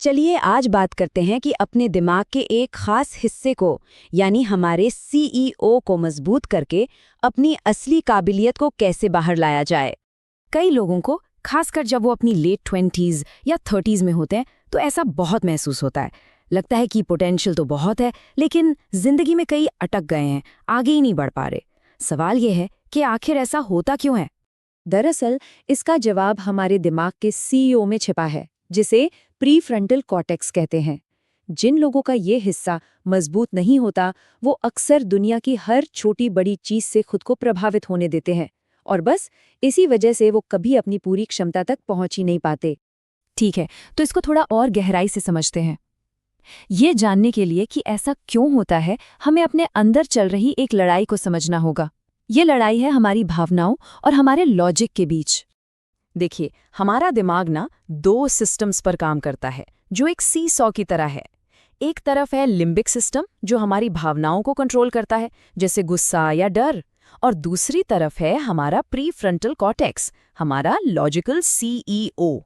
चलिए आज बात करते हैं कि अपने दिमाग के एक खास हिस्से को यानी हमारे सीईओ को मजबूत करके अपनी असली काबिलियत को कैसे बाहर लाया जाए। कई लोगों को, खासकर जब वो अपनी लेट 20s या 30s में होते हैं, तो ऐसा बहुत महसूस होता है। लगता है कि पोटेंशियल तो बहुत है, लेकिन जिंदगी में कई अटक गए हैं, आगे ही नहीं बढ़ पा रहे। सवाल ये है कि आखिर ऐसा होता क्यों है? दरअसल इसका जवाब हमारे दिमाग के सीईओ में छिपा है, जिसे प्रीफ्रंटल कॉर्टेक्स कहते हैं। जिन लोगों का ये हिस्सा मजबूत नहीं होता, वो अक्सर दुनिया की हर छोटी बड़ी चीज से खुद को प्रभावित होने देते हैं और बस इसी वजह से वो कभी अपनी पूरी क्षमता तक पहुंच ही नहीं पाते। ठीक है, तो इसको थोड़ा और गहराई से समझते हैं। ये जानने के लिए कि ऐसा क्यों होता है, हमें अपने अंदर चल रही एक लड़ाई को समझना होगा। ये लड़ाई है हमारी भावनाओं और हमारे लॉजिक के बीच। देखिए, हमारा दिमाग ना दो सिस्टम्स पर काम करता है, जो एक सी-सॉ की तरह है। एक तरफ है लिम्बिक सिस्टम, जो हमारी भावनाओं को कंट्रोल करता है, जैसे गुस्सा या डर, और दूसरी तरफ है हमारा प्रीफ्रंटल कॉर्टेक्स, हमारा लॉजिकल सीईओ।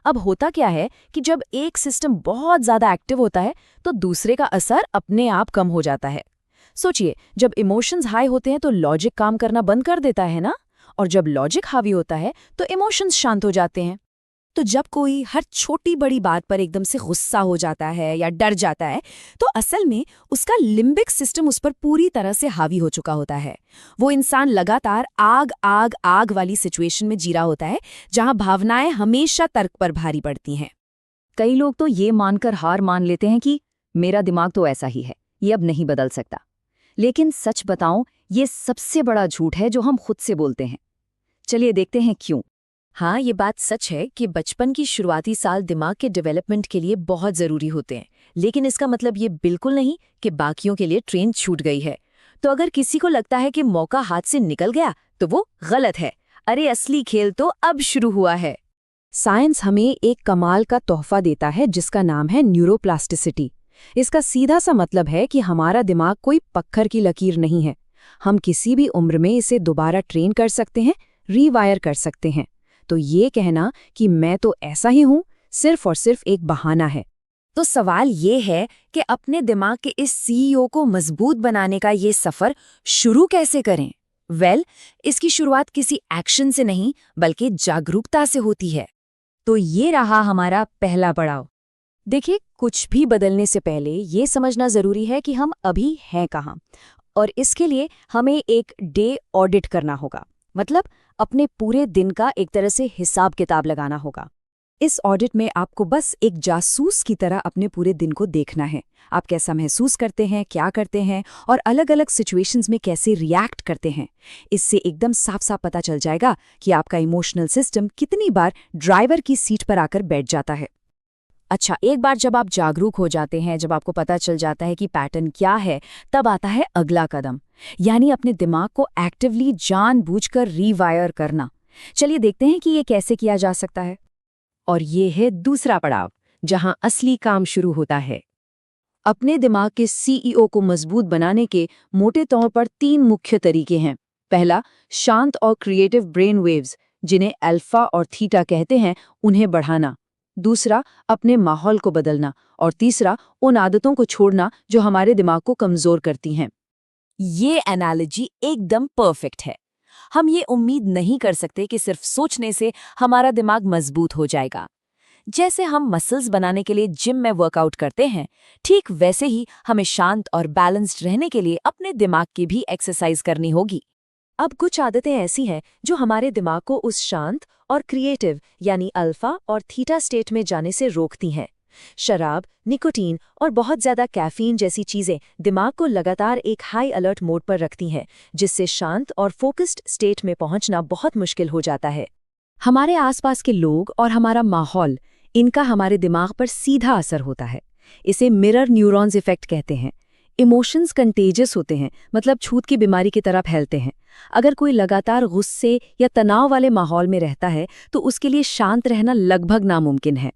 अब होता क्या है कि जब एक सिस्टम बहुत ज्यादा एक्टिव होता है, तो दूसरे का असर अपने आप कम हो जाता है। सोचिए, जब इमोशंस हाई होते हैं तो लॉजिक काम करना बंद कर देता है ना, और जब लॉजिक हावी होता है तो इमोशंस शांत हो जाते हैं। तो जब कोई हर छोटी बड़ी बात पर एकदम से गुस्सा हो जाता है या डर जाता है, तो असल में उसका लिम्बिक सिस्टम उस पर पूरी तरह से हावी हो चुका होता है। वो इंसान लगातार आग आग आग वाली सिचुएशन में जी रहा होता है, जहां भावनाएं हमेशा तर्क पर भारी पड़ती हैं। कई लोग तो ये मानकर हार मान लेते हैं कि मेरा दिमाग तो ऐसा ही है, ये अब नहीं बदल सकता। लेकिन सच बताऊं, ये सबसे बड़ा झूठ है जो हम खुद से बोलते हैं। चलिए देखते हैं क्यों। हाँ, ये बात सच है कि बचपन की शुरुआती साल दिमाग के डेवलपमेंट के लिए बहुत ज़रूरी होते हैं, लेकिन इसका मतलब ये बिल्कुल नहीं कि बाकियों के लिए ट्रेन छूट गई है। तो अगर किसी को लगता है कि मौका हाथ से निकल गया, तो वो गलत है। अरे, असली खेल तो अब शुरू हुआ है। साइंस हमें एक कमाल का तोहफा देता है जिसका नाम है न्यूरोप्लास्टिसिटी। इसका सीधा सा मतलब है कि हमारा दिमाग कोई पत्थर की लकीर नहीं है। हम किसी भी उम्र में इसे दोबारा ट्रेन कर सकते हैं, रीवायर कर सकते हैं। तो ये कहना कि मैं तो ऐसा ही हूं, सिर्फ और सिर्फ एक बहाना है। तो सवाल ये है कि अपने दिमाग के इस सीईओ को मजबूत बनाने का ये सफर शुरू कैसे करें? इसकी शुरुआत किसी एक्शन से नहीं, बल्कि जागरूकता से होती है। तो ये रहा हमारा पहला पड़ाव। देखिए, कुछ भी बदलने से पहले ये समझना जरूरी है कि हम अभी हैं कहाँ, और इसके लिए हमें एक डे ऑडिट करना होगा। मतलब अपने पूरे दिन का एक तरह से हिसाब किताब लगाना होगा। इस ऑडिट में आपको बस एक जासूस की तरह अपने पूरे दिन को देखना है। आप कैसा महसूस करते हैं, क्या करते हैं और अलग अलग सिचुएशंस में कैसे रिएक्ट करते हैं। इससे एकदम साफ साफ पता चल जाएगा कि आपका इमोशनल सिस्टम कितनी बार ड्राइवर की सीट पर आकर बैठ जाता है। अच्छा, एक बार जब आप जागरूक हो जाते हैं, जब आपको पता चल जाता है कि पैटर्न क्या है, तब आता है अगला कदम, यानी अपने दिमाग को एक्टिवली जानबूझकर रीवायर करना। चलिए देखते हैं कि ये कैसे किया जा सकता है। और ये है दूसरा पड़ाव, जहां असली काम शुरू होता है। अपने दिमाग के सीईओ को मजबूत बनाने के मोटे तौर पर 3 मुख्य तरीके हैं। पहला, शांत और क्रिएटिव ब्रेन वेव्स, जिन्हें अल्फा और थीटा कहते हैं, उन्हें बढ़ाना। दूसरा, अपने माहौल को बदलना। और तीसरा, उन आदतों को छोड़ना जो हमारे दिमाग को कमजोर करती हैं। ये एनालॉजी एकदम परफेक्ट है। हम ये उम्मीद नहीं कर सकते कि सिर्फ सोचने से हमारा दिमाग मजबूत हो जाएगा। जैसे हम मसल्स बनाने के लिए जिम में वर्कआउट करते हैं, ठीक वैसे ही हमें शांत और बैलेंस्ड रहने के लिए अपने दिमाग की भी एक्सरसाइज करनी होगी। अब कुछ आदतें ऐसी हैं जो हमारे दिमाग को उस शांत और क्रिएटिव यानी अल्फा और थीटा स्टेट में जाने से रोकती हैं। शराब, निकोटीन और बहुत ज्यादा कैफीन जैसी चीजें दिमाग को लगातार एक हाई अलर्ट मोड पर रखती हैं, जिससे शांत और फोकस्ड स्टेट में पहुंचना बहुत मुश्किल हो जाता है। हमारे आसपास के लोग और हमारा माहौल, इनका हमारे दिमाग पर सीधा असर होता है। इसे मिरर न्यूरॉन्स इफेक्ट कहते हैं। इमोशंस कंटेजियस होते हैं, मतलब छूत की बीमारी की तरह फैलते हैं। अगर कोई लगातार गुस्से या तनाव वाले माहौल में रहता है, तो उसके लिए शांत रहना लगभग नामुमकिन है।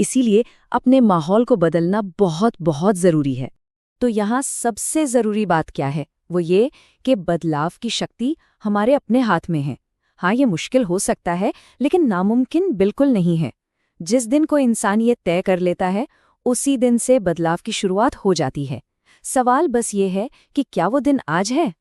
इसीलिए अपने माहौल को बदलना बहुत बहुत ज़रूरी है। तो यहाँ सबसे ज़रूरी बात क्या है? वो ये कि बदलाव की शक्ति हमारे अपने हाथ में है। हाँ, ये मुश्किल हो सकता है, लेकिन नामुमकिन बिल्कुल नहीं है। जिस दिन कोई इंसान ये तय कर लेता है, उसी दिन से बदलाव की शुरुआत हो जाती है। सवाल बस ये है कि क्या वो दिन आज है?